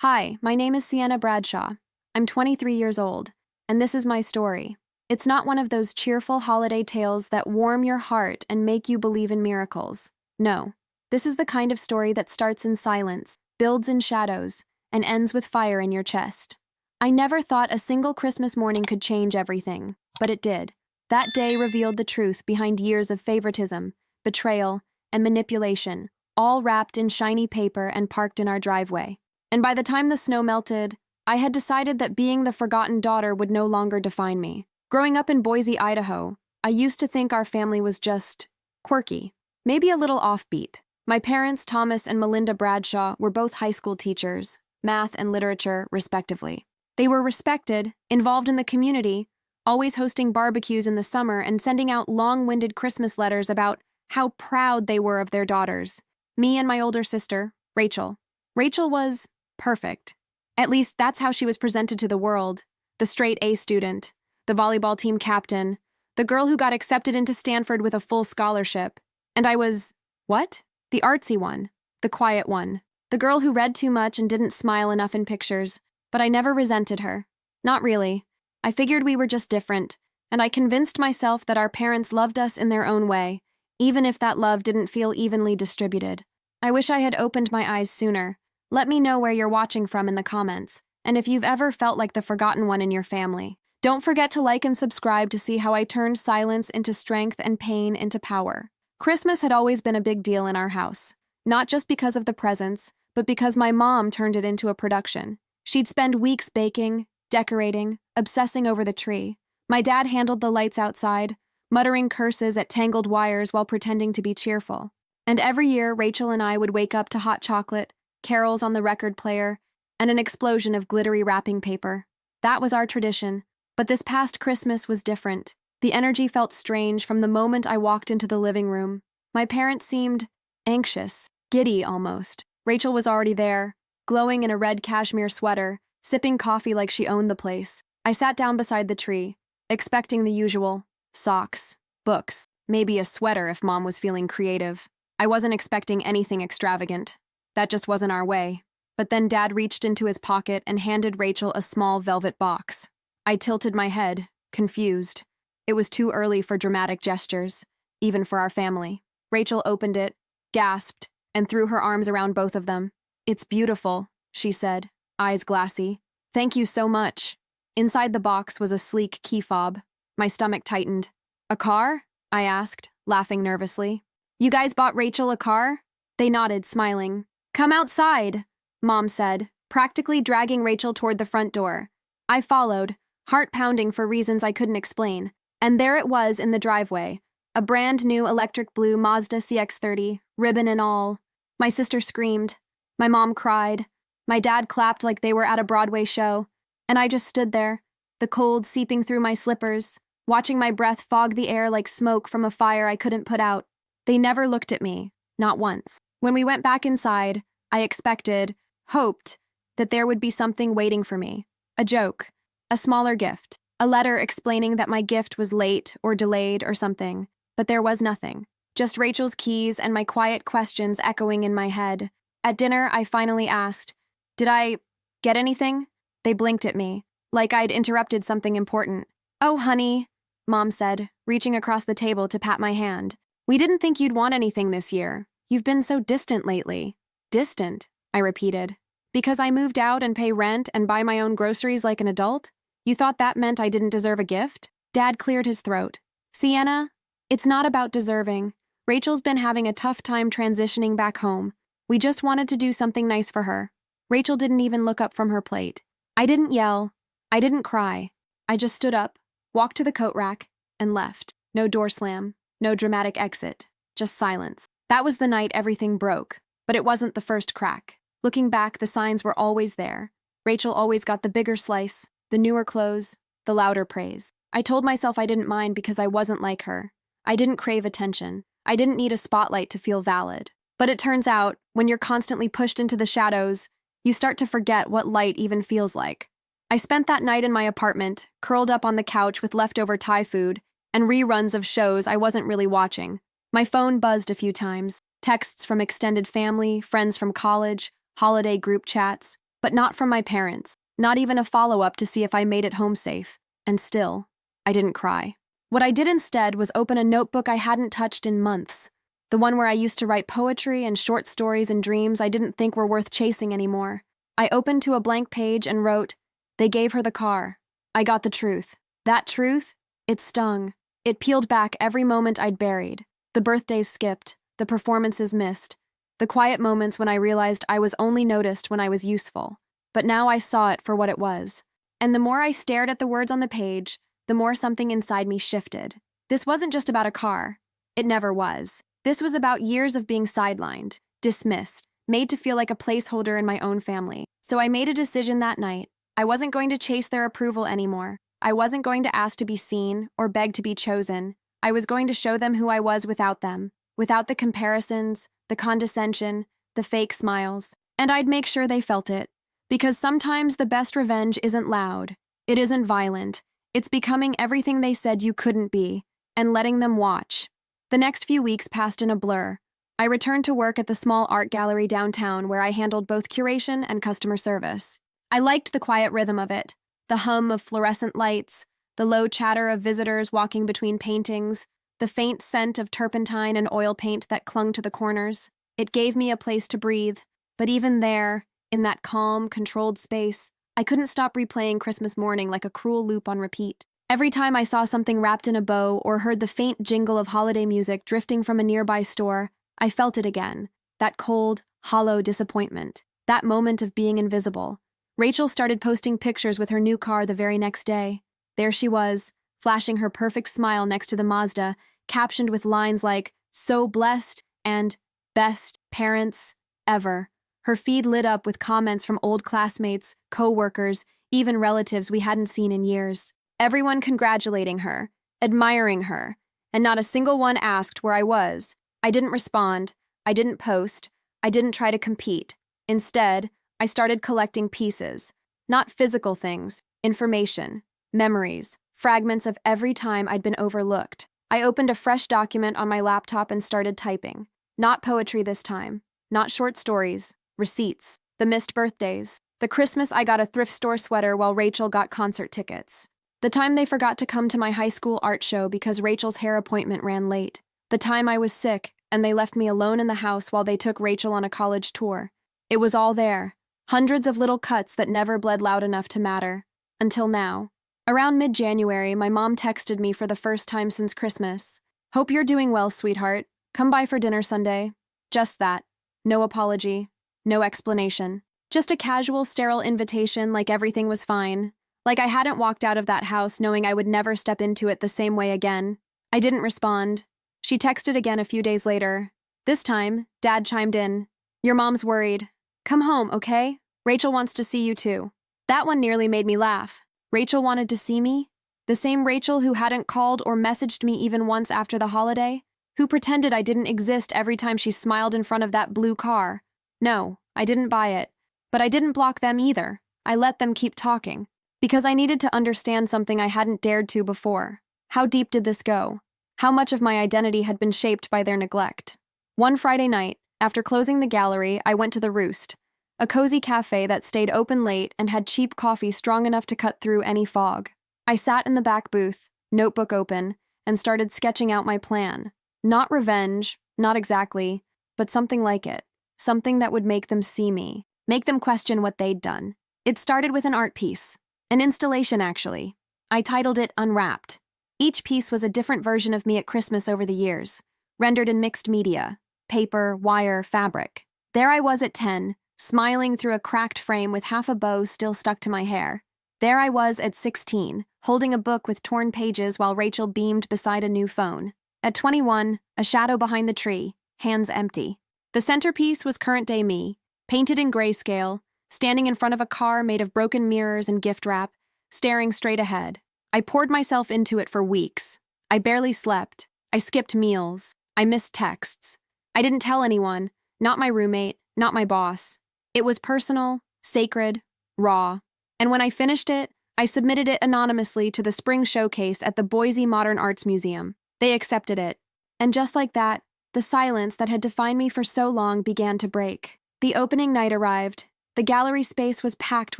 Hi, my name is Sienna Bradshaw. I'm 23 years old, and this is my story. It's not one of those cheerful holiday tales that warm your heart and make you believe in miracles. No, this is the kind of story that starts in silence, builds in shadows, and ends with fire in your chest. I never thought a single Christmas morning could change everything, but it did. That day revealed the truth behind years of favoritism, betrayal, and manipulation, all wrapped in shiny paper and parked in our driveway. And by the time the snow melted, I had decided that being the forgotten daughter would no longer define me. Growing up in Boise, Idaho, I used to think our family was just quirky, maybe a little offbeat. My parents, Thomas and Melinda Bradshaw, were both high school teachers, math and literature, respectively. They were respected, involved in the community, always hosting barbecues in the summer and sending out long-winded Christmas letters about how proud they were of their daughters. Me and my older sister, Rachel. Rachel was perfect. At least that's how she was presented to the world. The straight A student, the volleyball team captain, the girl who got accepted into Stanford with a full scholarship. And I was, what? The artsy one, the quiet one, the girl who read too much and didn't smile enough in pictures. But I never resented her. Not really. I figured we were just different, and I convinced myself that our parents loved us in their own way, even if that love didn't feel evenly distributed. I wish I had opened my eyes sooner. Let me know where you're watching from in the comments, and if you've ever felt like the forgotten one in your family. Don't forget to like and subscribe to see how I turned silence into strength and pain into power. Christmas had always been a big deal in our house, not just because of the presents, but because my mom turned it into a production. She'd spend weeks baking, decorating, obsessing over the tree. My dad handled the lights outside, muttering curses at tangled wires while pretending to be cheerful. And every year, Rachel and I would wake up to hot chocolate, carols on the record player, and an explosion of glittery wrapping paper. That was our tradition, but this past Christmas was different. The energy felt strange from the moment I walked into the living room. My parents seemed anxious, giddy almost. Rachel was already there, glowing in a red cashmere sweater, sipping coffee like she owned the place. I sat down beside the tree, expecting the usual: socks, books, maybe a sweater if Mom was feeling creative. I wasn't expecting anything extravagant. That just wasn't our way. But then Dad reached into his pocket and handed Rachel a small velvet box. I tilted my head, confused. It was too early for dramatic gestures, even for our family. Rachel opened it, gasped, and threw her arms around both of them. "It's beautiful," she said, eyes glassy. "Thank you so much." Inside the box was a sleek key fob. My stomach tightened. "A car?" I asked, laughing nervously. "You guys bought Rachel a car?" They nodded, smiling. "Come outside," Mom said, practically dragging Rachel toward the front door. I followed, heart pounding for reasons I couldn't explain. And there it was in the driveway, a brand new electric blue Mazda CX-30, ribbon and all. My sister screamed. My mom cried. My dad clapped like they were at a Broadway show. And I just stood there, the cold seeping through my slippers, watching my breath fog the air like smoke from a fire I couldn't put out. They never looked at me, not once. When we went back inside, I expected, hoped, that there would be something waiting for me. A joke, a smaller gift, a letter explaining that my gift was late or delayed or something. But there was nothing. Just Rachel's keys and my quiet questions echoing in my head. At dinner, I finally asked, "Did I get anything?" They blinked at me, like I'd interrupted something important. "Oh, honey," Mom said, reaching across the table to pat my hand. "We didn't think you'd want anything this year. You've been so distant lately." "Distant," I repeated. "Because I moved out and pay rent and buy my own groceries like an adult? You thought that meant I didn't deserve a gift?" Dad cleared his throat. "Sienna, it's not about deserving. Rachel's been having a tough time transitioning back home. We just wanted to do something nice for her." Rachel didn't even look up from her plate. I didn't yell. I didn't cry. I just stood up, walked to the coat rack, and left. No door slam, no dramatic exit, just silence. That was the night everything broke, but it wasn't the first crack. Looking back, the signs were always there. Rachel always got the bigger slice, the newer clothes, the louder praise. I told myself I didn't mind because I wasn't like her. I didn't crave attention. I didn't need a spotlight to feel valid. But it turns out, when you're constantly pushed into the shadows, you start to forget what light even feels like. I spent that night in my apartment, curled up on the couch with leftover Thai food and reruns of shows I wasn't really watching. My phone buzzed a few times, texts from extended family, friends from college, holiday group chats. but not from my parents, not even a follow-up to see if I made it home safe. And still, I didn't cry. What I did instead was open a notebook I hadn't touched in months, the one where I used to write poetry and short stories and dreams I didn't think were worth chasing anymore. I opened to a blank page and wrote, "They gave her the car." I got the truth. That truth, it stung. It peeled back every moment I'd buried. The birthdays skipped, the performances missed, the quiet moments when I realized I was only noticed when I was useful. But now I saw it for what it was. And the more I stared at the words on the page, the more something inside me shifted. This wasn't just about a car. It never was. This was about years of being sidelined, dismissed, made to feel like a placeholder in my own family. So I made a decision that night. I wasn't going to chase their approval anymore. I wasn't going to ask to be seen or beg to be chosen. I was going to show them who I was without them, without the comparisons, the condescension, the fake smiles. And I'd make sure they felt it. Because sometimes the best revenge isn't loud. It isn't violent. It's becoming everything they said you couldn't be, and letting them watch. The next few weeks passed in a blur. I returned to work at the small art gallery downtown where I handled both curation and customer service. I liked the quiet rhythm of it, the hum of fluorescent lights, the low chatter of visitors walking between paintings, the faint scent of turpentine and oil paint that clung to the corners. It gave me a place to breathe, but even there, in that calm, controlled space, I couldn't stop replaying Christmas morning like a cruel loop on repeat. Every time I saw something wrapped in a bow or heard the faint jingle of holiday music drifting from a nearby store, I felt it again, that cold, hollow disappointment, that moment of being invisible. Rachel started posting pictures with her new car the very next day. There she was, flashing her perfect smile next to the Mazda, captioned with lines like, "So blessed," and "Best parents ever." Her feed lit up with comments from old classmates, co-workers, even relatives we hadn't seen in years. Everyone congratulating her, admiring her, and not a single one asked where I was. I didn't respond, I didn't post, I didn't try to compete. Instead, I started collecting pieces, not physical things, information, memories, fragments of every time I'd been overlooked. I opened a fresh document on my laptop and started typing. Not poetry this time, not short stories, receipts, the missed birthdays, the Christmas I got a thrift store sweater while Rachel got concert tickets. The time they forgot to come to my high school art show because Rachel's hair appointment ran late. The time I was sick and they left me alone in the house while they took Rachel on a college tour. It was all there. Hundreds of little cuts that never bled loud enough to matter. Until now. Around mid-January, my mom texted me for the first time since Christmas. "Hope you're doing well, sweetheart. Come by for dinner Sunday." Just that. No apology. No explanation. Just a casual, sterile invitation like everything was fine. Like I hadn't walked out of that house knowing I would never step into it the same way again. I didn't respond. She texted again a few days later. This time, Dad chimed in. "Your mom's worried. Come home, okay? Rachel wants to see you too." That one nearly made me laugh. Rachel wanted to see me? The same Rachel who hadn't called or messaged me even once after the holiday? Who pretended I didn't exist every time she smiled in front of that blue car? No, I didn't buy it. But I didn't block them either. I let them keep talking. Because I needed to understand something I hadn't dared to before. How deep did this go? How much of my identity had been shaped by their neglect? One Friday night, after closing the gallery, I went to the Roost, a cozy cafe that stayed open late and had cheap coffee strong enough to cut through any fog. I sat in the back booth, notebook open, and started sketching out my plan. Not revenge, not exactly, but something like it. Something that would make them see me, make them question what they'd done. It started with an art piece. An installation, actually. I titled it Unwrapped. Each piece was a different version of me at Christmas over the years, rendered in mixed media, paper, wire, fabric. There I was at 10, smiling through a cracked frame with half a bow still stuck to my hair. There I was at 16, holding a book with torn pages while Rachel beamed beside a new phone. At 21, a shadow behind the tree, hands empty. The centerpiece was current-day me, painted in grayscale, standing in front of a car made of broken mirrors and gift wrap, staring straight ahead. I poured myself into it for weeks. I barely slept. I skipped meals. I missed texts. I didn't tell anyone, not my roommate, not my boss. It was personal, sacred, raw. And when I finished it, I submitted it anonymously to the spring showcase at the Boise Modern Arts Museum. They accepted it. And just like that, the silence that had defined me for so long began to break. The opening night arrived. The gallery space was packed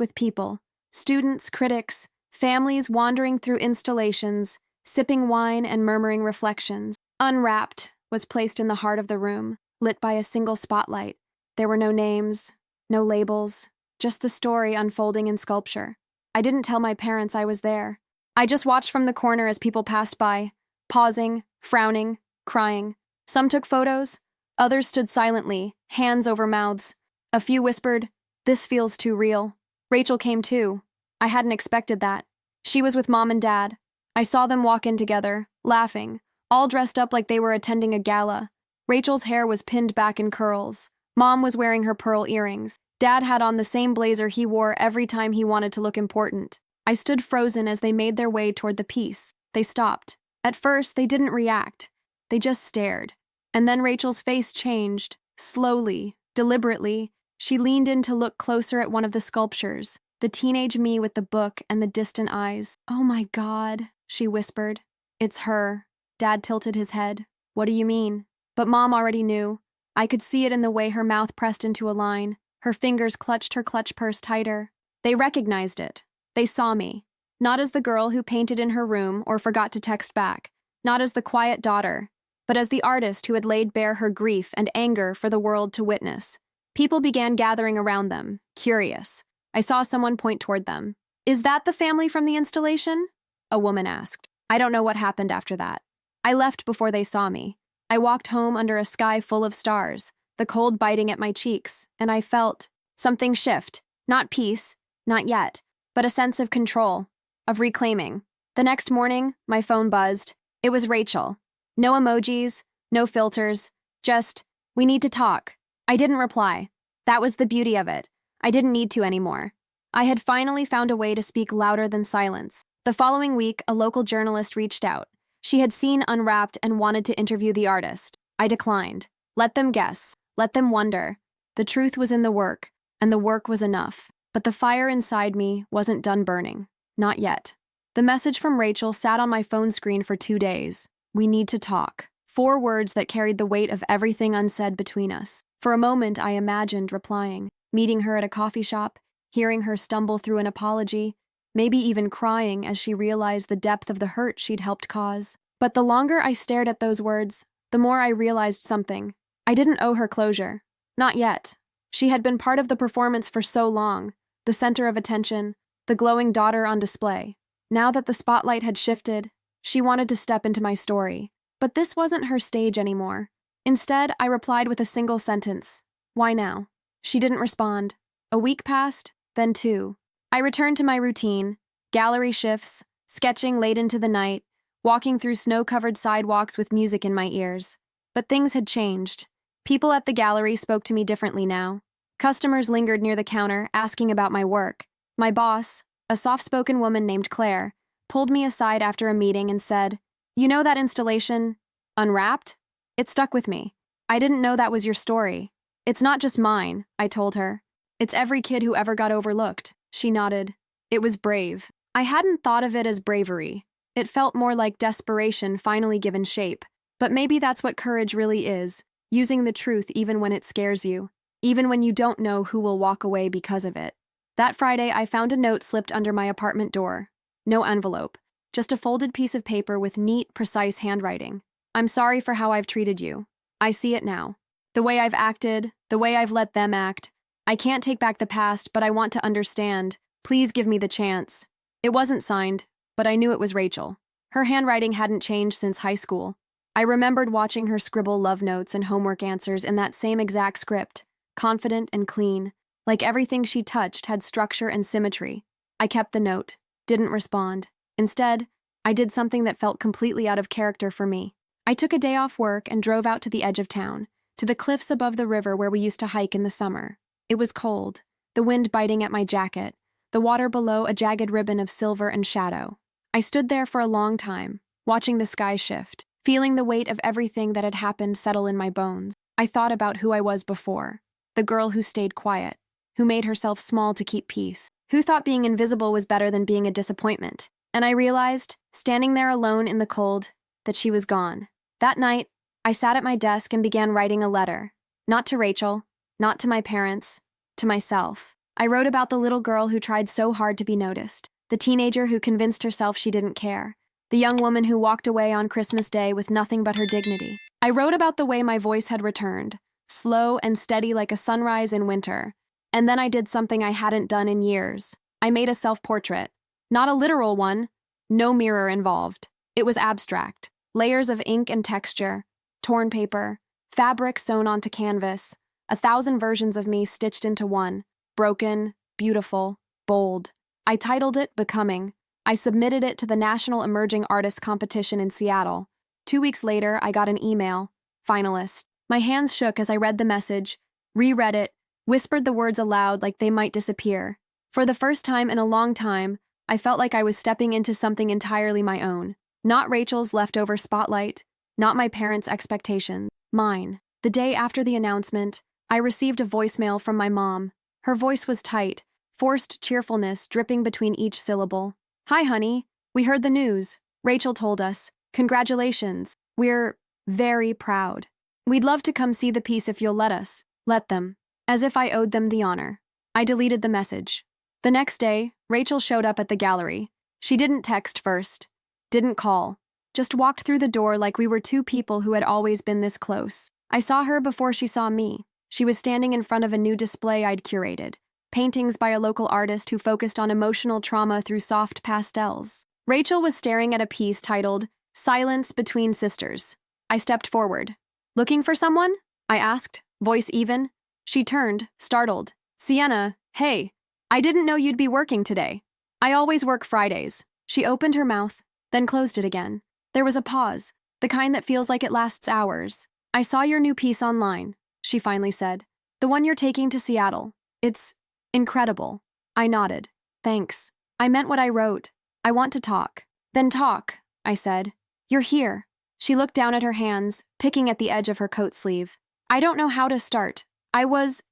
with people, students, critics, families wandering through installations, sipping wine and murmuring reflections. Unwrapped was placed in the heart of the room, lit by a single spotlight. There were no names, no labels, just the story unfolding in sculpture. I didn't tell my parents I was there. I just watched from the corner as people passed by, pausing, frowning, crying. Some took photos, others stood silently, hands over mouths. A few whispered, "This feels too real." Rachel came too. I hadn't expected that. She was with Mom and Dad. I saw them walk in together, laughing, all dressed up like they were attending a gala. Rachel's hair was pinned back in curls. Mom was wearing her pearl earrings. Dad had on the same blazer he wore every time he wanted to look important. I stood frozen as they made their way toward the piece. They stopped. At first, they didn't react. They just stared. And then Rachel's face changed. Slowly, deliberately, she leaned in to look closer at one of the sculptures, the teenage me with the book and the distant eyes. "Oh my God," she whispered. "It's her." Dad tilted his head. "What do you mean?" But Mom already knew. I could see it in the way her mouth pressed into a line. Her fingers clutched her clutch purse tighter. They recognized it. They saw me. Not as the girl who painted in her room or forgot to text back. Not as the quiet daughter, but as the artist who had laid bare her grief and anger for the world to witness. People began gathering around them, curious. I saw someone point toward them. "Is that the family from the installation?" A woman asked. I don't know what happened after that. I left before they saw me. I walked home under a sky full of stars, the cold biting at my cheeks, and I felt something shift. Not peace, not yet, but a sense of control, of reclaiming. The next morning, my phone buzzed. It was Rachel. No emojis, no filters, just, "We need to talk." I didn't reply. That was the beauty of it. I didn't need to anymore. I had finally found a way to speak louder than silence. The following week, a local journalist reached out. She had seen Unwrapped and wanted to interview the artist. I declined. Let them guess. Let them wonder. The truth was in the work, and the work was enough. But the fire inside me wasn't done burning. Not yet. The message from Rachel sat on my phone screen for 2 days. "We need to talk." 4 words that carried the weight of everything unsaid between us. For a moment, I imagined replying, meeting her at a coffee shop, hearing her stumble through an apology, maybe even crying as she realized the depth of the hurt she'd helped cause. But the longer I stared at those words, the more I realized something. I didn't owe her closure. Not yet. She had been part of the performance for so long, the center of attention, the glowing daughter on display. Now that the spotlight had shifted, she wanted to step into my story. But this wasn't her stage anymore. Instead, I replied with a single sentence. "Why now?" She didn't respond. A week passed, then 2. I returned to my routine, gallery shifts, sketching late into the night, walking through snow-covered sidewalks with music in my ears. But things had changed. People at the gallery spoke to me differently now. Customers lingered near the counter, asking about my work. My boss, a soft-spoken woman named Claire, pulled me aside after a meeting and said, "You know that installation, Unwrapped? It stuck with me. I didn't know that was your story." "It's not just mine," I told her. "It's every kid who ever got overlooked." She nodded. It was brave. I hadn't thought of it as bravery. It felt more like desperation finally given shape. But maybe that's what courage really is, using the truth even when it scares you, even when you don't know who will walk away because of it. That Friday, I found a note slipped under my apartment door. No envelope, just a folded piece of paper with neat, precise handwriting. "I'm sorry for how I've treated you. I see it now. The way I've acted, the way I've let them act. I can't take back the past, but I want to understand. Please give me the chance." It wasn't signed, but I knew it was Rachel. Her handwriting hadn't changed since high school. I remembered watching her scribble love notes and homework answers in that same exact script, confident and clean, like everything she touched had structure and symmetry. I kept the note, didn't respond. Instead, I did something that felt completely out of character for me. I took a day off work and drove out to the edge of town, to the cliffs above the river where we used to hike in the summer. It was cold, the wind biting at my jacket, the water below a jagged ribbon of silver and shadow. I stood there for a long time, watching the sky shift, feeling the weight of everything that had happened settle in my bones. I thought about who I was before, the girl who stayed quiet, who made herself small to keep peace, who thought being invisible was better than being a disappointment. And I realized, standing there alone in the cold, that she was gone. That night, I sat at my desk and began writing a letter. Not to Rachel, not to my parents, to myself. I wrote about the little girl who tried so hard to be noticed, the teenager who convinced herself she didn't care, the young woman who walked away on Christmas Day with nothing but her dignity. I wrote about the way my voice had returned, slow and steady like a sunrise in winter. And then I did something I hadn't done in years. I made a self-portrait. Not a literal one, no mirror involved. It was abstract. Layers of ink and texture, torn paper, fabric sewn onto canvas, 1,000 versions of me stitched into one, broken, beautiful, bold. I titled it Becoming. I submitted it to the National Emerging Artist Competition in Seattle. 2 weeks later, I got an email, finalist. My hands shook as I read the message, reread it, whispered the words aloud like they might disappear. For the first time in a long time, I felt like I was stepping into something entirely my own. Not Rachel's leftover spotlight, not my parents' expectations, mine. The day after the announcement, I received a voicemail from my mom. Her voice was tight, forced cheerfulness dripping between each syllable. "Hi, honey. We heard the news. Rachel told us. Congratulations. We're very proud. We'd love to come see the piece if you'll let us." Let them. As if I owed them the honor. I deleted the message. The next day, Rachel showed up at the gallery. She didn't text first, didn't call, just walked through the door like we were two people who had always been this close. I saw her before she saw me. She was standing in front of a new display I'd curated, paintings by a local artist who focused on emotional trauma through soft pastels. Rachel was staring at a piece titled Silence Between Sisters. I stepped forward. "Looking for someone?" I asked, voice even. She turned, startled. "Sienna, hey. I didn't know you'd be working today. I always work Fridays." She opened her mouth, then closed it again. There was a pause, the kind that feels like it lasts hours. "I saw your new piece online," she finally said. "The one you're taking to Seattle. It's incredible." I nodded. "Thanks. I meant what I wrote. I want to talk." "Then talk," I said. "You're here." She looked down at her hands, picking at the edge of her coat sleeve. "I don't know how to start. I was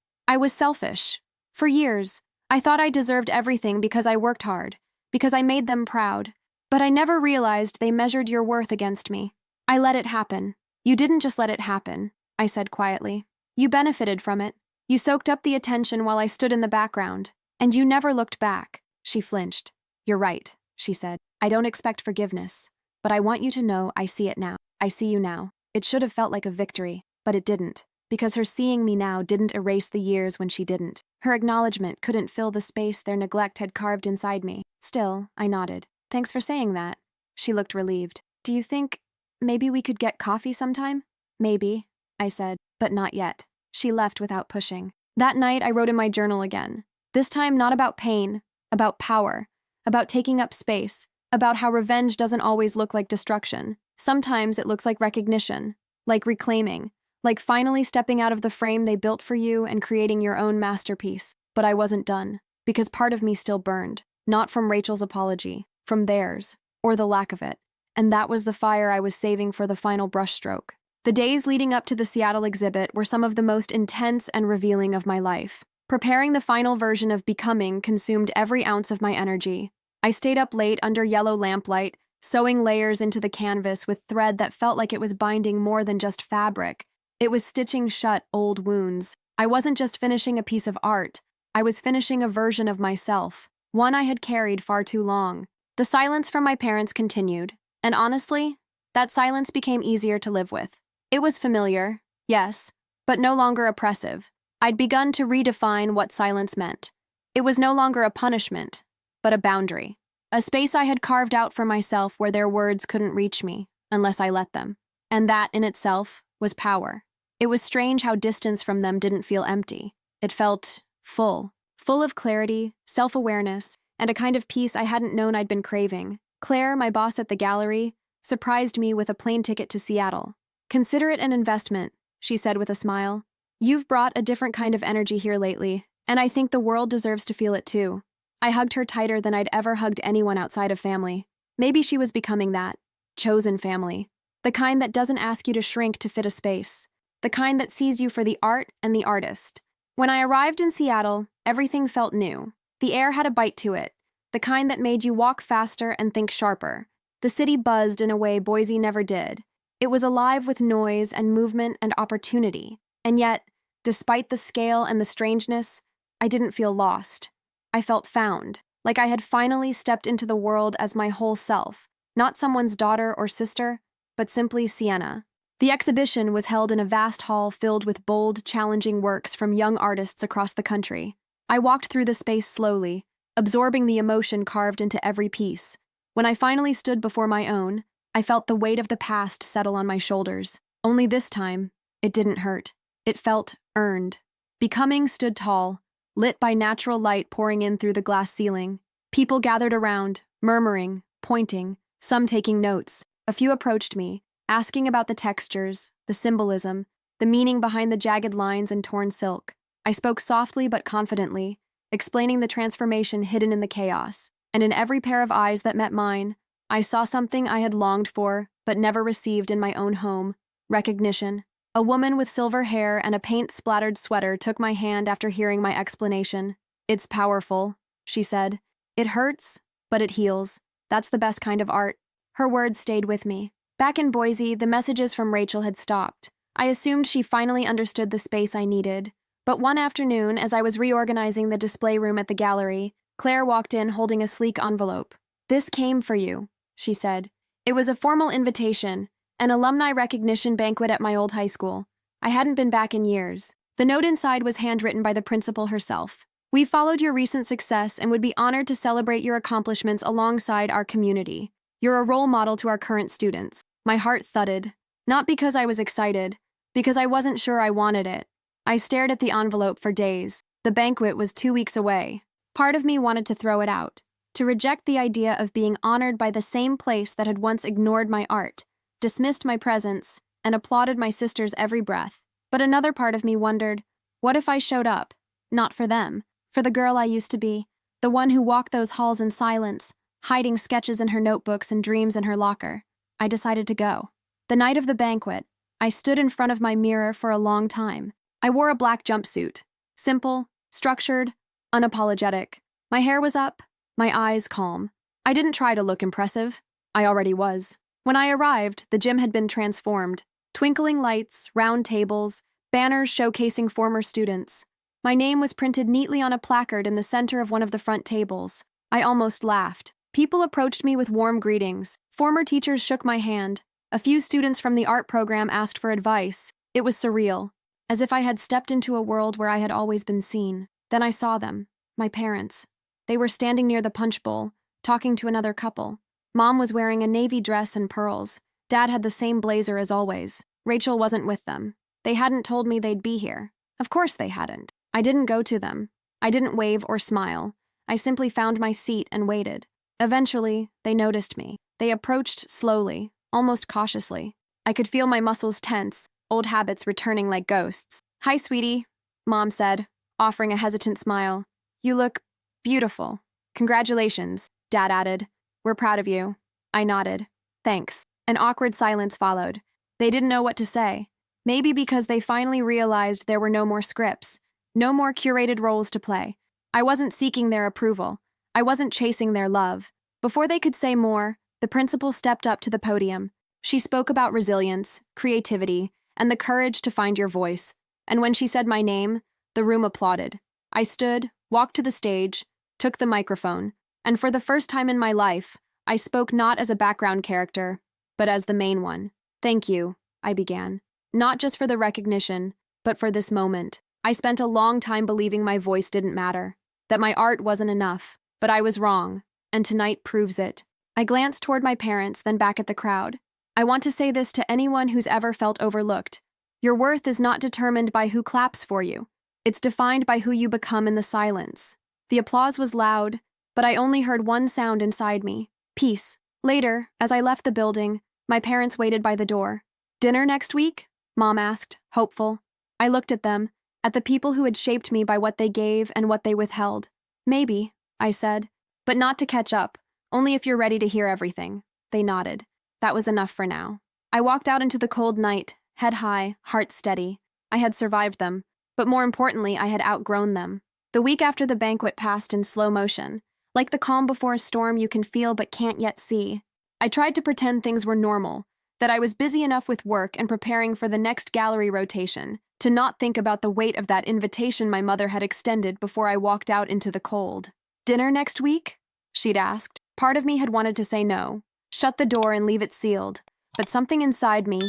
selfish. For years, I thought I deserved everything because I worked hard, because I made them proud. But I never realized they measured your worth against me. I let it happen." "You didn't just let it happen," I said quietly. "You benefited from it. You soaked up the attention while I stood in the background. And you never looked back." She flinched. "You're right," she said. "I don't expect forgiveness. But I want you to know I see it now. I see you now." It should have felt like a victory, but it didn't. Because her seeing me now didn't erase the years when she didn't. Her acknowledgement couldn't fill the space their neglect had carved inside me. Still, I nodded. "Thanks for saying that." She looked relieved. "Do you think maybe we could get coffee sometime?" "Maybe," I said, "but not yet." She left without pushing. That night, I wrote in my journal again. This time, not about pain, about power, about taking up space, about how revenge doesn't always look like destruction. Sometimes it looks like recognition, like reclaiming, like finally stepping out of the frame they built for you and creating your own masterpiece. But I wasn't done, because part of me still burned, not from Rachel's apology, from theirs, or the lack of it. And that was the fire I was saving for the final brushstroke. The days leading up to the Seattle exhibit were some of the most intense and revealing of my life. Preparing the final version of Becoming consumed every ounce of my energy. I stayed up late under yellow lamplight, sewing layers into the canvas with thread that felt like it was binding more than just fabric. It was stitching shut old wounds. I wasn't just finishing a piece of art. I was finishing a version of myself, one I had carried far too long. The silence from my parents continued, and honestly, that silence became easier to live with. It was familiar, yes, but no longer oppressive. I'd begun to redefine what silence meant. It was no longer a punishment, but a boundary. A space I had carved out for myself where their words couldn't reach me, unless I let them. And that, in itself, was power. It was strange how distance from them didn't feel empty. It felt full of clarity, self-awareness, and a kind of peace I hadn't known I'd been craving. Claire, my boss at the gallery, surprised me with a plane ticket to Seattle. "Consider it an investment," she said with a smile. "You've brought a different kind of energy here lately, and I think the world deserves to feel it too." I hugged her tighter than I'd ever hugged anyone outside of family. Maybe she was becoming that. Chosen family. The kind that doesn't ask you to shrink to fit a space. The kind that sees you for the art and the artist. When I arrived in Seattle, everything felt new. The air had a bite to it. The kind that made you walk faster and think sharper. The city buzzed in a way Boise never did. It was alive with noise and movement and opportunity. And yet, despite the scale and the strangeness, I didn't feel lost. I felt found, like I had finally stepped into the world as my whole self, not someone's daughter or sister, but simply Sienna. The exhibition was held in a vast hall filled with bold, challenging works from young artists across the country. I walked through the space slowly, absorbing the emotion carved into every piece. When I finally stood before my own, I felt the weight of the past settle on my shoulders. Only this time, it didn't hurt. It felt earned. Becoming stood tall, lit by natural light pouring in through the glass ceiling. People gathered around, murmuring, pointing, some taking notes. A few approached me, asking about the textures, the symbolism, the meaning behind the jagged lines and torn silk. I spoke softly but confidently, explaining the transformation hidden in the chaos, and in every pair of eyes that met mine, I saw something I had longed for but never received in my own home: recognition. A woman with silver hair and a paint-splattered sweater took my hand after hearing my explanation. "It's powerful," she said. "It hurts, but it heals. That's the best kind of art." Her words stayed with me. Back in Boise, the messages from Rachel had stopped. I assumed she finally understood the space I needed. But one afternoon, as I was reorganizing the display room at the gallery, Claire walked in holding a sleek envelope. "This came for you," she said. It was a formal invitation, an alumni recognition banquet at my old high school. I hadn't been back in years. The note inside was handwritten by the principal herself. "We followed your recent success and would be honored to celebrate your accomplishments alongside our community. You're a role model to our current students." My heart thudded, not because I was excited, because I wasn't sure I wanted it. I stared at the envelope for days. The banquet was 2 weeks away. Part of me wanted to throw it out, to reject the idea of being honored by the same place that had once ignored my art, dismissed my presence, and applauded my sister's every breath. But another part of me wondered, what if I showed up? Not for them, for the girl I used to be, the one who walked those halls in silence, hiding sketches in her notebooks and dreams in her locker. I decided to go. The night of the banquet, I stood in front of my mirror for a long time. I wore a black jumpsuit, simple, structured, unapologetic. My hair was up, my eyes calm. I didn't try to look impressive. I already was. When I arrived, the gym had been transformed. Twinkling lights, round tables, banners showcasing former students. My name was printed neatly on a placard in the center of one of the front tables. I almost laughed. People approached me with warm greetings. Former teachers shook my hand. A few students from the art program asked for advice. It was surreal, as if I had stepped into a world where I had always been seen. Then I saw them, my parents. They were standing near the punch bowl, talking to another couple. Mom was wearing a navy dress and pearls. Dad had the same blazer as always. Rachel wasn't with them. They hadn't told me they'd be here. Of course they hadn't. I didn't go to them. I didn't wave or smile. I simply found my seat and waited. Eventually, they noticed me. They approached slowly, almost cautiously. I could feel my muscles tense, old habits returning like ghosts. "Hi, sweetie," Mom said, offering a hesitant smile. "You look beautiful." "Congratulations," Dad added. "We're proud of you." I nodded. "Thanks." An awkward silence followed. They didn't know what to say. Maybe because they finally realized there were no more scripts, no more curated roles to play. I wasn't seeking their approval. I wasn't chasing their love. Before they could say more, the principal stepped up to the podium. She spoke about resilience, creativity, and the courage to find your voice. And when she said my name, the room applauded. I stood, walked to the stage, took the microphone, and for the first time in my life, I spoke not as a background character, but as the main one. "Thank you," I began. Not just for the recognition, but for this moment. I spent a long time believing my voice didn't matter, that my art wasn't enough, but I was wrong, and tonight proves it. I glanced toward my parents, then back at the crowd. I want to say this to anyone who's ever felt overlooked. Your worth is not determined by who claps for you. It's defined by who you become in the silence. The applause was loud, but I only heard one sound inside me: peace. Later, as I left the building, my parents waited by the door. "Dinner next week?" Mom asked, hopeful. I looked at them, at the people who had shaped me by what they gave and what they withheld. "Maybe," I said, "but not to catch up, only if you're ready to hear everything." They nodded. That was enough for now. I walked out into the cold night, head high, heart steady. I had survived them, but more importantly, I had outgrown them. The week after the banquet passed in slow motion, like the calm before a storm you can feel but can't yet see. I tried to pretend things were normal, that I was busy enough with work and preparing for the next gallery rotation, to not think about the weight of that invitation my mother had extended before I walked out into the cold. "Dinner next week?" she'd asked. Part of me had wanted to say no, shut the door and leave it sealed, but something inside me,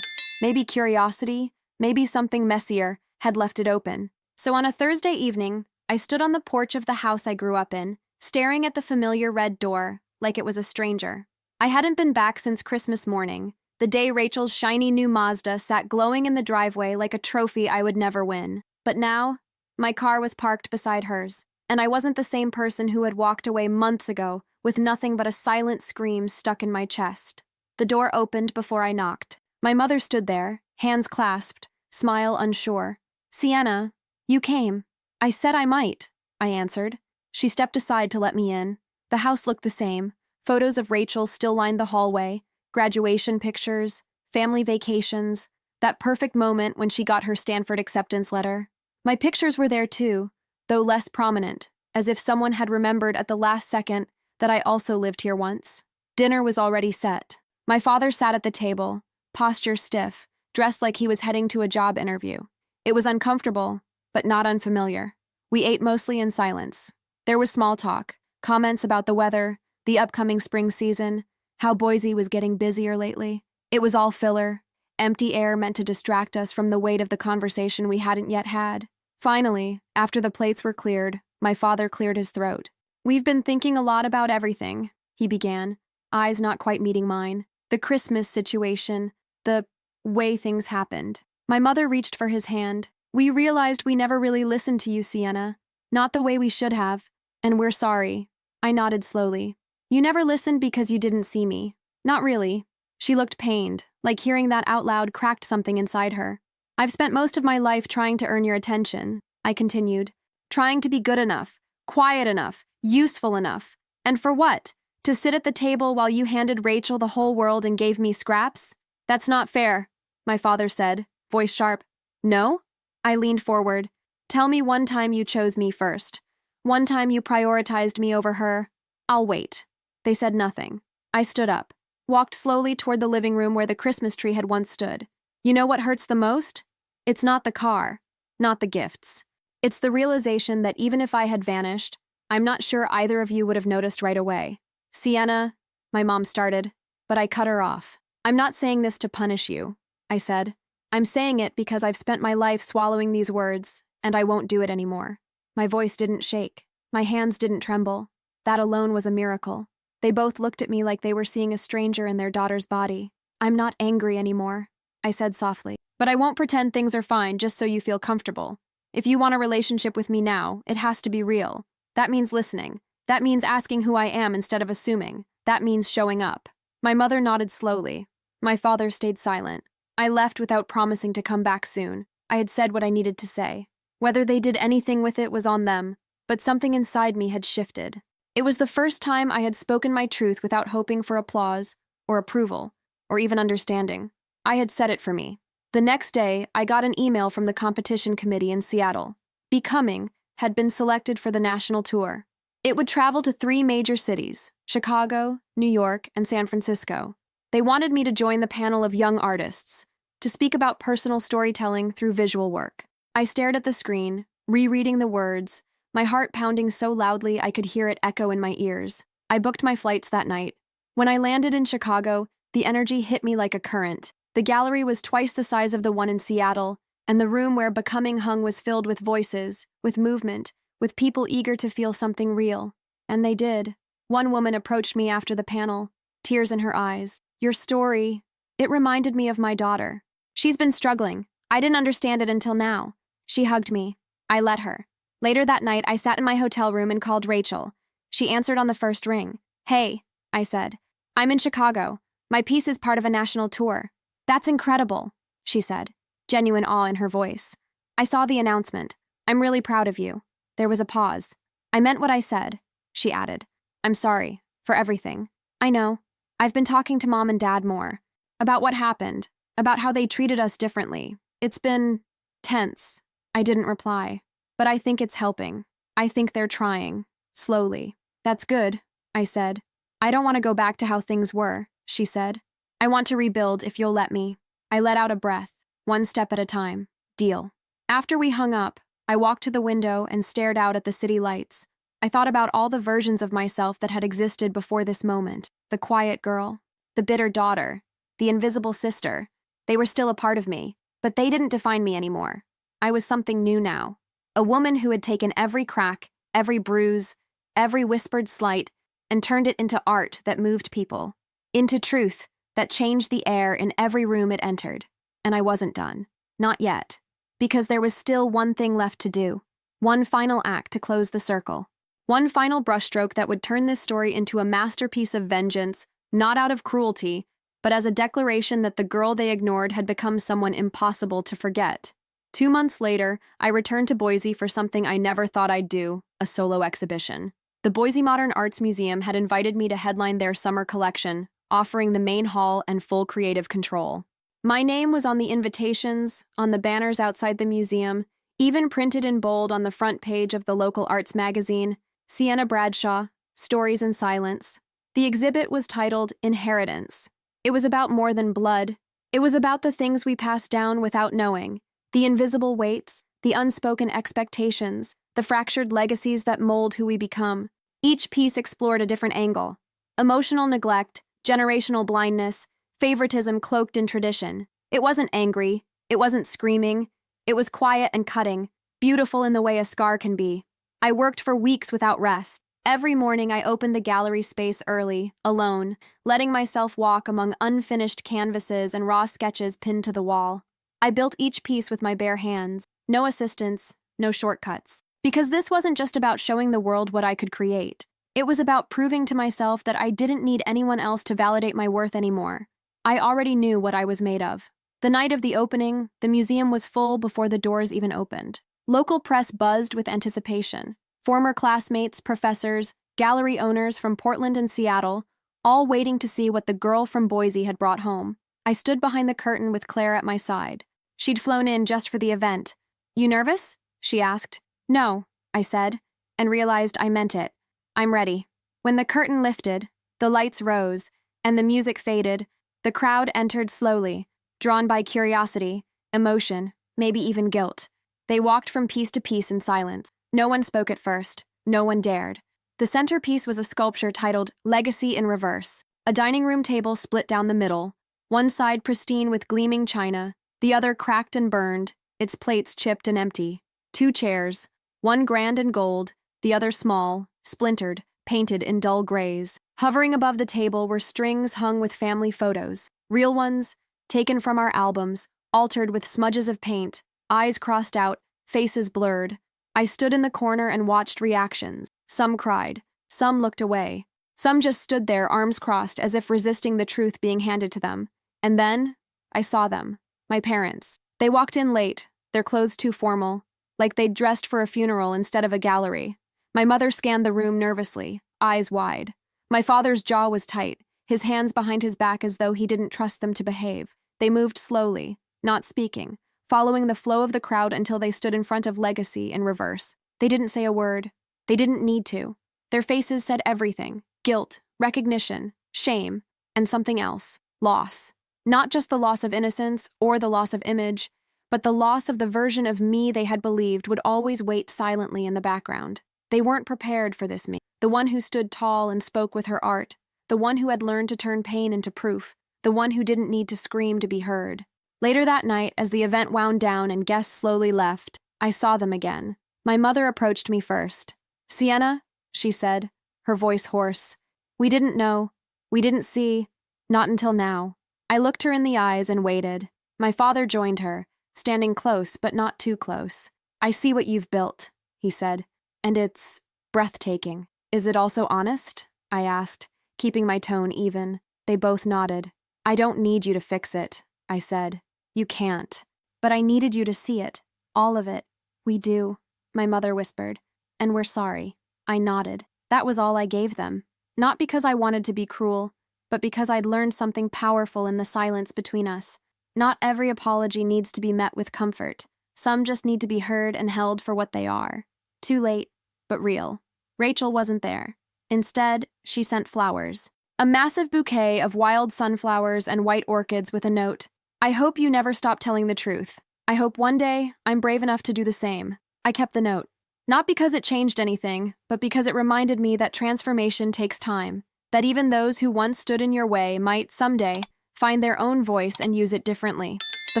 maybe curiosity, maybe something messier, had left it open. So on a Thursday evening, I stood on the porch of the house I grew up in, staring at the familiar red door like it was a stranger. I hadn't been back since Christmas morning, the day Rachel's shiny new Mazda sat glowing in the driveway like a trophy I would never win. But now, my car was parked beside hers, and I wasn't the same person who had walked away months ago with nothing but a silent scream stuck in my chest. The door opened before I knocked. My mother stood there, hands clasped, smile unsure. "Sienna, you came." "I said I might," I answered. She stepped aside to let me in. The house looked the same. Photos of Rachel still lined the hallway, graduation pictures, family vacations, that perfect moment when she got her Stanford acceptance letter. My pictures were there too, though less prominent, as if someone had remembered at the last second that I also lived here once. Dinner was already set. My father sat at the table, posture stiff, dressed like he was heading to a job interview. It was uncomfortable, but not unfamiliar. We ate mostly in silence. There was small talk, comments about the weather, the upcoming spring season, how Boise was getting busier lately. It was all filler, empty air meant to distract us from the weight of the conversation we hadn't yet had. Finally, after the plates were cleared, my father cleared his throat. "We've been thinking a lot about everything," he began, eyes not quite meeting mine. "The Christmas situation, the way things happened." My mother reached for his hand. "We realized we never really listened to you, Sienna. Not the way we should have, and we're sorry." I nodded slowly. "You never listened because you didn't see me." "Not really." She looked pained, like hearing that out loud cracked something inside her. "I've spent most of my life trying to earn your attention," I continued. "Trying to be good enough, quiet enough, useful enough. And for what? To sit at the table while you handed Rachel the whole world and gave me scraps? That's not fair," my father said, voice sharp. "No?" I leaned forward. "Tell me one time you chose me first. One time you prioritized me over her." "I'll wait." They said nothing. I stood up, walked slowly toward the living room where the Christmas tree had once stood. You know what hurts the most? It's not the car, not the gifts. It's the realization that even if I had vanished, I'm not sure either of you would have noticed right away. "Sienna," my mom started, but I cut her off. "I'm not saying this to punish you," I said. "I'm saying it because I've spent my life swallowing these words, and I won't do it anymore." My voice didn't shake. My hands didn't tremble. That alone was a miracle. They both looked at me like they were seeing a stranger in their daughter's body. "I'm not angry anymore," I said softly. "But I won't pretend things are fine just so you feel comfortable. If you want a relationship with me now, it has to be real. That means listening. That means asking who I am instead of assuming. That means showing up." My mother nodded slowly. My father stayed silent. I left without promising to come back soon. I had said what I needed to say. Whether they did anything with it was on them, but something inside me had shifted. It was the first time I had spoken my truth without hoping for applause, or approval, or even understanding. I had said it for me. The next day, I got an email from the competition committee in Seattle. Becoming had been selected for the national tour. It would travel to 3 major cities, Chicago, New York, and San Francisco. They wanted me to join the panel of young artists, to speak about personal storytelling through visual work. I stared at the screen, rereading the words, my heart pounding so loudly I could hear it echo in my ears. I booked my flights that night. When I landed in Chicago, the energy hit me like a current. The gallery was twice the size of the one in Seattle, and the room where Becoming hung was filled with voices, with movement, with people eager to feel something real. And they did. One woman approached me after the panel, tears in her eyes. "Your story, it reminded me of my daughter. She's been struggling. I didn't understand it until now." She hugged me. I let her. Later that night, I sat in my hotel room and called Rachel. She answered on the first ring. "Hey," I said. "I'm in Chicago. My piece is part of a national tour." "That's incredible," she said, genuine awe in her voice. "I saw the announcement. I'm really proud of you." There was a pause. "I meant what I said," she added. "I'm sorry for everything." "I know. I've been talking to Mom and Dad more. About what happened. About how they treated us differently. It's been tense." I didn't reply. "But I think it's helping. I think they're trying. Slowly." "That's good," I said. "I don't want to go back to how things were," she said. "I want to rebuild if you'll let me." I let out a breath. "One step at a time. Deal." After we hung up, I walked to the window and stared out at the city lights. I thought about all the versions of myself that had existed before this moment. The quiet girl, the bitter daughter, the invisible sister. They were still a part of me, but they didn't define me anymore. I was something new now. A woman who had taken every crack, every bruise, every whispered slight, and turned it into art that moved people, into truth that changed the air in every room it entered. And I wasn't done. Not yet. Because there was still one thing left to do. One final act to close the circle. One final brushstroke that would turn this story into a masterpiece of vengeance, not out of cruelty, but as a declaration that the girl they ignored had become someone impossible to forget. 2 months later, I returned to Boise for something I never thought I'd do, a solo exhibition. The Boise Modern Arts Museum had invited me to headline their summer collection, offering the main hall and full creative control. My name was on the invitations, on the banners outside the museum, even printed in bold on the front page of the local arts magazine, Sienna Bradshaw, Stories in Silence. The exhibit was titled Inheritance. It was about more than blood. It was about the things we pass down without knowing, the invisible weights, the unspoken expectations, the fractured legacies that mold who we become. Each piece explored a different angle. Emotional neglect, generational blindness, favoritism cloaked in tradition. It wasn't angry. It wasn't screaming. It was quiet and cutting, beautiful in the way a scar can be. I worked for weeks without rest. Every morning I opened the gallery space early, alone, letting myself walk among unfinished canvases and raw sketches pinned to the wall. I built each piece with my bare hands. No assistance, no shortcuts. Because this wasn't just about showing the world what I could create. It was about proving to myself that I didn't need anyone else to validate my worth anymore. I already knew what I was made of. The night of the opening, the museum was full before the doors even opened. Local press buzzed with anticipation. Former classmates, professors, gallery owners from Portland and Seattle, all waiting to see what the girl from Boise had brought home. I stood behind the curtain with Claire at my side. She'd flown in just for the event. "You nervous?" she asked. "No," I said, and realized I meant it. "I'm ready." When the curtain lifted, the lights rose, and the music faded, the crowd entered slowly, drawn by curiosity, emotion, maybe even guilt. They walked from piece to piece in silence. No one spoke at first. No one dared. The centerpiece was a sculpture titled Legacy in Reverse, a dining room table split down the middle, one side pristine with gleaming china, the other cracked and burned, its plates chipped and empty. 2 chairs, one grand and gold, the other small, splintered, painted in dull grays. Hovering above the table were strings hung with family photos, real ones, taken from our albums, altered with smudges of paint, eyes crossed out, faces blurred. I stood in the corner and watched reactions. Some cried, some looked away. Some just stood there, arms crossed, as if resisting the truth being handed to them. And then, I saw them, my parents. They walked in late, their clothes too formal, like they'd dressed for a funeral instead of a gallery. My mother scanned the room nervously, eyes wide. My father's jaw was tight, his hands behind his back as though he didn't trust them to behave. They moved slowly, not speaking, following the flow of the crowd until they stood in front of Legacy in Reverse. They didn't say a word. They didn't need to. Their faces said everything: guilt, recognition, shame, and something else: loss. Not just the loss of innocence or the loss of image, but the loss of the version of me they had believed would always wait silently in the background. They weren't prepared for this me, the one who stood tall and spoke with her art, the one who had learned to turn pain into proof, the one who didn't need to scream to be heard. Later that night, as the event wound down and guests slowly left, I saw them again. My mother approached me first. "Sienna," she said, her voice hoarse. "We didn't know. We didn't see. Not until now." I looked her in the eyes and waited. My father joined her, standing close but not too close. "I see what you've built," he said, "and it's breathtaking." "Is it also honest?" I asked, keeping my tone even. They both nodded. "I don't need you to fix it," I said. "You can't. But I needed you to see it. All of it." "We do," my mother whispered. "And we're sorry." I nodded. That was all I gave them. Not because I wanted to be cruel, but because I'd learned something powerful in the silence between us. Not every apology needs to be met with comfort. Some just need to be heard and held for what they are. Too late, but real. Rachel wasn't there. Instead, she sent flowers. A massive bouquet of wild sunflowers and white orchids with a note: "I hope you never stop telling the truth. I hope one day I'm brave enough to do the same. I kept the note. Not because it changed anything, but because it reminded me that transformation takes time, that even those who once stood in your way might someday find their own voice and use it differently. The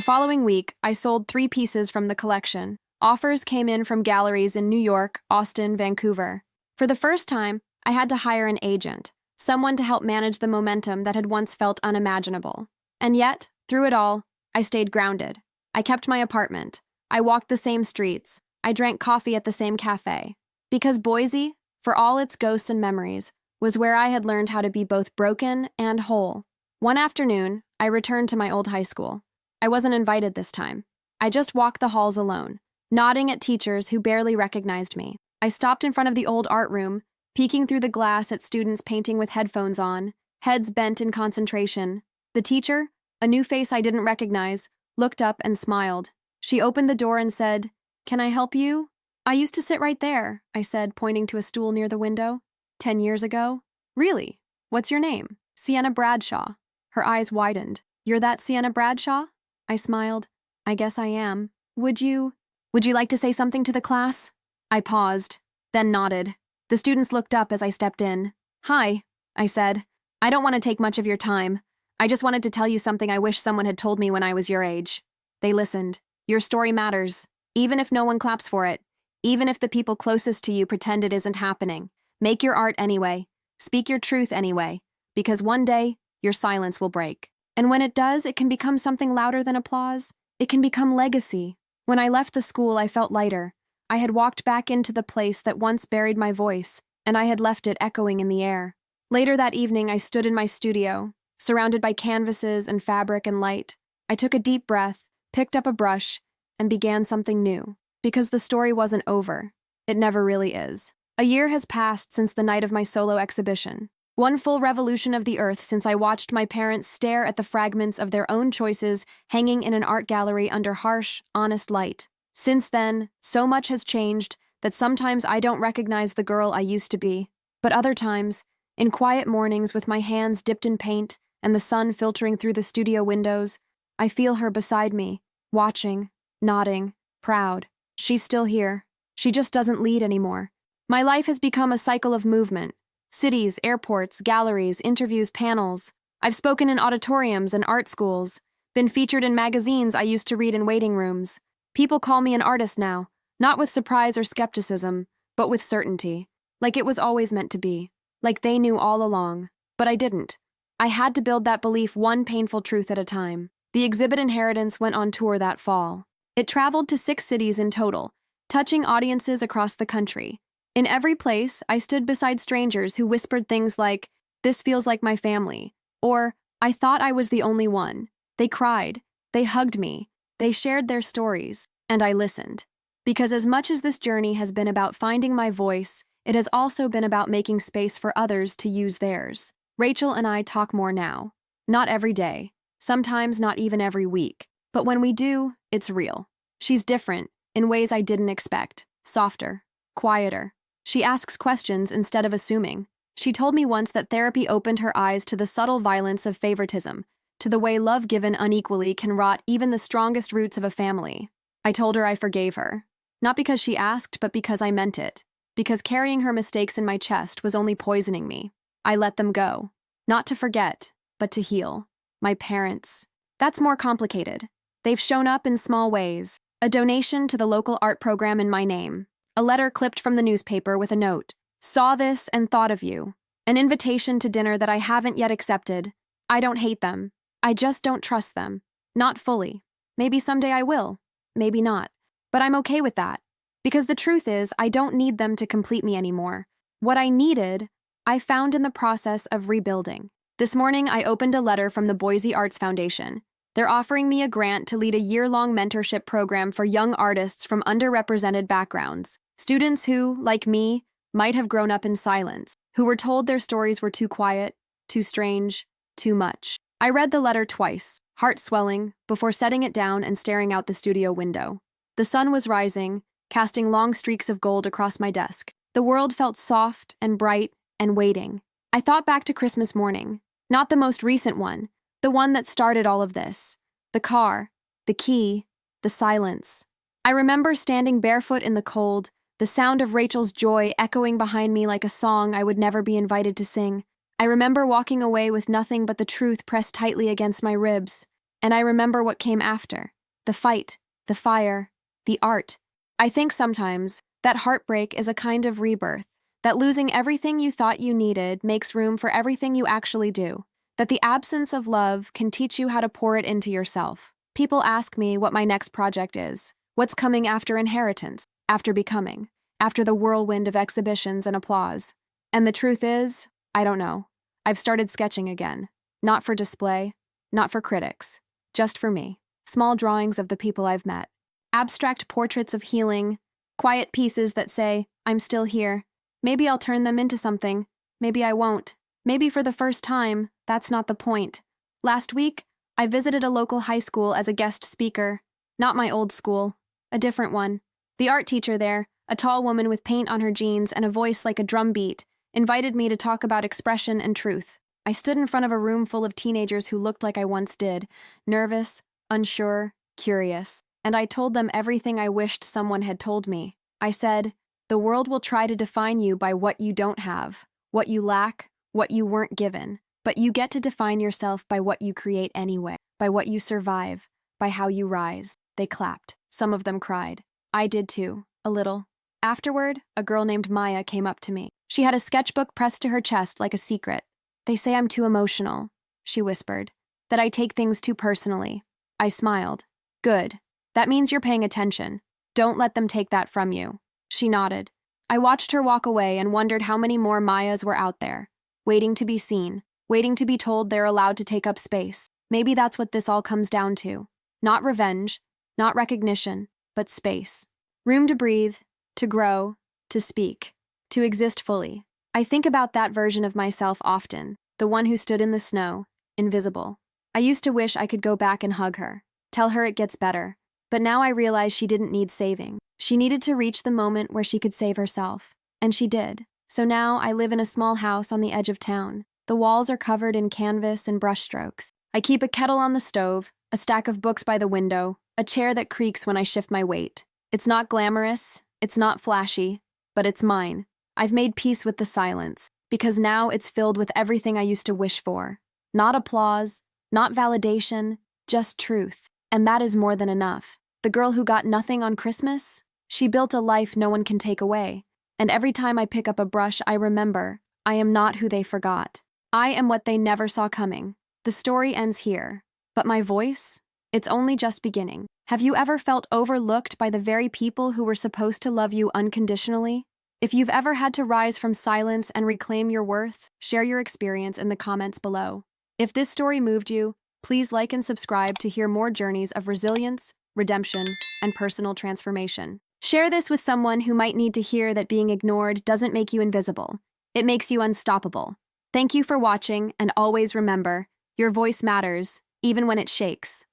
following week, I sold 3 pieces from the collection. Offers came in from galleries in New York, Austin, Vancouver. For the first time, I had to hire an agent, someone to help manage the momentum that had once felt unimaginable. And yet, through it all, I stayed grounded. I kept my apartment. I walked the same streets. I drank coffee at the same cafe. Because Boise, for all its ghosts and memories, was where I had learned how to be both broken and whole. One afternoon, I returned to my old high school. I wasn't invited this time. I just walked the halls alone, nodding at teachers who barely recognized me. I stopped in front of the old art room, peeking through the glass at students painting with headphones on, heads bent in concentration. The teacher, a new face I didn't recognize, looked up and smiled. She opened the door and said, "Can I help you?" "I used to sit right there," I said, pointing to a stool near the window. 10 years ago? "Really? What's your name?" "Sienna Bradshaw." Her eyes widened. "You're that Sienna Bradshaw?" I smiled. "I guess I am. Would you like to say something to the class?" I paused, then nodded. The students looked up as I stepped in. "Hi," I said. "I don't want to take much of your time. I just wanted to tell you something I wish someone had told me when I was your age." They listened. "Your story matters, even if no one claps for it, even if the people closest to you pretend it isn't happening. Make your art anyway. Speak your truth anyway, because one day, your silence will break. And when it does, it can become something louder than applause. It can become legacy." When I left the school, I felt lighter. I had walked back into the place that once buried my voice, and I had left it echoing in the air. Later that evening, I stood in my studio, surrounded by canvases and fabric and light. I took a deep breath, picked up a brush, and began something new. Because the story wasn't over. It never really is. A year has passed since the night of my solo exhibition. One full revolution of the earth since I watched my parents stare at the fragments of their own choices hanging in an art gallery under harsh, honest light. Since then, so much has changed that sometimes I don't recognize the girl I used to be. But other times, in quiet mornings with my hands dipped in paint and the sun filtering through the studio windows, I feel her beside me, watching, nodding, proud. She's still here. She just doesn't lead anymore. My life has become a cycle of movement. Cities, airports, galleries, interviews, panels. I've spoken in auditoriums and art schools, been featured in magazines I used to read in waiting rooms. People call me an artist now, not with surprise or skepticism, but with certainty. Like it was always meant to be. Like they knew all along. But I didn't. I had to build that belief one painful truth at a time. The exhibit Inheritance went on tour that fall. It traveled to 6 cities in total, touching audiences across the country. In every place, I stood beside strangers who whispered things like, "This feels like my family," or, "I thought I was the only one." They cried, they hugged me, they shared their stories, and I listened. Because as much as this journey has been about finding my voice, it has also been about making space for others to use theirs. Rachel and I talk more now. Not every day, sometimes not even every week. But when we do, it's real. She's different, in ways I didn't expect. Softer, quieter. She asks questions instead of assuming. She told me once that therapy opened her eyes to the subtle violence of favoritism, to the way love given unequally can rot even the strongest roots of a family. I told her I forgave her. Not because she asked, but because I meant it. Because carrying her mistakes in my chest was only poisoning me. I let them go. Not to forget, but to heal. My parents. That's more complicated. They've shown up in small ways. A donation to the local art program in my name. A letter clipped from the newspaper with a note. "Saw this and thought of you." An invitation to dinner that I haven't yet accepted. I don't hate them. I just don't trust them. Not fully. Maybe someday I will. Maybe not. But I'm okay with that. Because the truth is, I don't need them to complete me anymore. What I needed, I found in the process of rebuilding. This morning, I opened a letter from the Boise Arts Foundation. They're offering me a grant to lead a year-long mentorship program for young artists from underrepresented backgrounds. Students who, like me, might have grown up in silence, who were told their stories were too quiet, too strange, too much. I read the letter twice, heart swelling, before setting it down and staring out the studio window. The sun was rising, casting long streaks of gold across my desk. The world felt soft and bright and waiting. I thought back to Christmas morning, not the most recent one, the one that started all of this. The car, the key, the silence. I remember standing barefoot in the cold, the sound of Rachel's joy echoing behind me like a song I would never be invited to sing. I remember walking away with nothing but the truth pressed tightly against my ribs. And I remember what came after. The fight, the fire, the art. I think sometimes that heartbreak is a kind of rebirth, that losing everything you thought you needed makes room for everything you actually do, that the absence of love can teach you how to pour it into yourself. People ask me what my next project is, what's coming after Inheritance, after Becoming, after the whirlwind of exhibitions and applause. And the truth is, I don't know. I've started sketching again. Not for display, not for critics, just for me. Small drawings of the people I've met. Abstract portraits of healing, quiet pieces that say, I'm still here. Maybe I'll turn them into something. Maybe I won't. Maybe for the first time, that's not the point. Last week, I visited a local high school as a guest speaker. Not my old school, a different one. The art teacher there, a tall woman with paint on her jeans and a voice like a drum beat, invited me to talk about expression and truth. I stood in front of a room full of teenagers who looked like I once did, nervous, unsure, curious, and I told them everything I wished someone had told me. I said, the world will try to define you by what you don't have, what you lack, what you weren't given, but you get to define yourself by what you create anyway, by what you survive, by how you rise. They clapped. Some of them cried. I did too, a little. Afterward, a girl named Maya came up to me. She had a sketchbook pressed to her chest like a secret. They say I'm too emotional, she whispered, that I take things too personally. I smiled. Good. That means you're paying attention. Don't let them take that from you. She nodded. I watched her walk away and wondered how many more Mayas were out there, waiting to be seen, waiting to be told they're allowed to take up space. Maybe that's what this all comes down to. Not revenge, not recognition, but space. Room to breathe, to grow, to speak, to exist fully. I think about that version of myself often, the one who stood in the snow, invisible. I used to wish I could go back and hug her, tell her it gets better. But now I realize she didn't need saving. She needed to reach the moment where she could save herself. And she did. So now I live in a small house on the edge of town. The walls are covered in canvas and brushstrokes. I keep a kettle on the stove, a stack of books by the window, a chair that creaks when I shift my weight. It's not glamorous, it's not flashy, but it's mine. I've made peace with the silence, because now it's filled with everything I used to wish for. Not applause, not validation, just truth. And that is more than enough. The girl who got nothing on Christmas? She built a life no one can take away. And every time I pick up a brush, I remember, I am not who they forgot. I am what they never saw coming. The story ends here. But my voice? It's only just beginning. Have you ever felt overlooked by the very people who were supposed to love you unconditionally? If you've ever had to rise from silence and reclaim your worth, share your experience in the comments below. If this story moved you, please like and subscribe to hear more journeys of resilience, redemption, and personal transformation. Share this with someone who might need to hear that being ignored doesn't make you invisible. It makes you unstoppable. Thank you for watching, and always remember, your voice matters, even when it shakes.